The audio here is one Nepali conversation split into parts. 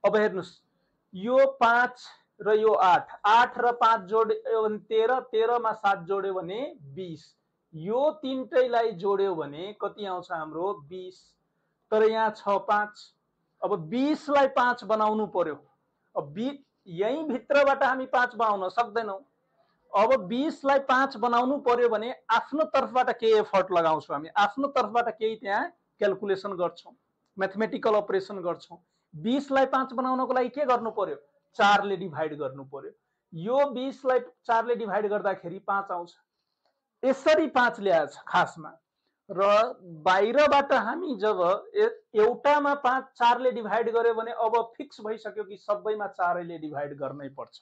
अब हेर्नुस् यो 5 र यो 8, 8 र 5 जोड्यो भने 13, 13 मा 7 जोड्यो भने 20, यो तीनटैलाई जोड्यो भने कति आउँछ हाम्रो 20, तर यहाँ छ 5, अब 20 लाई 5 बनाउनु पर्यो। अब यही भित्रबाट हामी 5 बनाउन सक्दैनौं। अब 20 लाई 5 बनाउनु पर्यो भने आफ्नो तर्फबाट केही एफर्ट लगाउँछौं, हामी आफ्नो तर्फबाट केही त्यहाँ क्याल्कुलेसन गर्छौं, म्याथमेटिकल अपरेसन गर्छौं। 20 लाई 5 बनाउनको लागि के गर्नु पर्यो, 4 ले डिभाइड गर्नु पर्यो। यो 20 लाई 4 ले डिभाइड गर्दाखेरि 5 आउँछ। यसरी 5 ल्याएछ खासमा। र बाहिरबाट हामी जब एउटामा 5 4 ले डिभाइड गर्यो भने अब फिक्स भइसक्यो कि सबैमा 4 ले डिभाइड गर्नै पर्छ।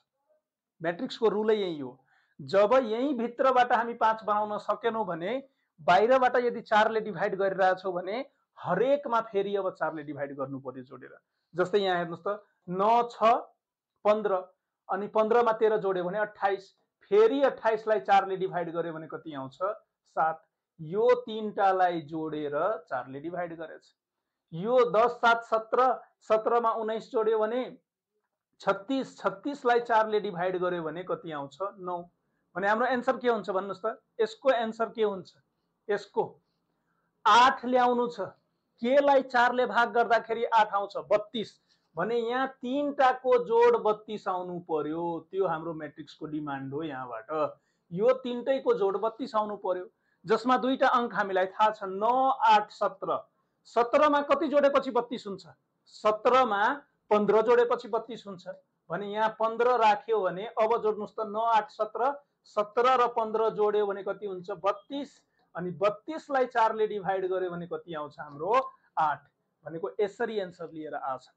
म्याट्रिक्सको रुलै यही हो। जब यही भित्रबाट हामी 5 बनाउन सकेनौं भने बाहिरबाट यदि 4 ले डिभाइड गरिरहेछौं भने हरेकमा फेरि अब 4 ले डिभाइड गर्नु पर्यो जोडेर। जस्तै यहाँ हेर्नुस् त 9 6 15 अनि 15 मा 13 जोड्यो भने 28, फेरि 28 लाई 4 ले डिभाइड गर्यो भने कति आउँछ 7। यो तीनटालाई जोडेर 4 ले डिभाइड गरेछ। यो 10 7 17, 17 मा 19 जोड्यो भने 36, 36 लाई 4 ले डिभाइड गर्यो भने कति आउँछ 9। भने हाम्रो एन्सर के हुन्छ भन्नुस् त, यसको एन्सर के हुन्छ, यसको 8 ल्याउनु छ। के लाई 4 ले भाग गर्दाखेरि 8 आउँछ 32, भने यहाँ तीनटाको जोड 32 आउनु पर्यो। त्यो हाम्रो म्याट्रिक्सको डिमान्ड हो। यहाँबाट यो तीनटैको जोड 32 आउनु पर्यो, जसमा दुईटा अंक हामीलाई थाहा छ 9 8 17। 17 मा कति जोडेपछि 32 हुन्छ, 17 मा 15 जोडेपछि 32 हुन्छ। भने यहाँ 15 राख्यो भने अब जोड्नुस् त 9 8 17, 17 र 15 जोड्यो भने कति हुन्छ 32, अनि 32 लाई 4 ले डिभाइड गर्यो भने कति आउँछ हाम्रो 8। भनेको यसरी एन्सर लिएर आछ।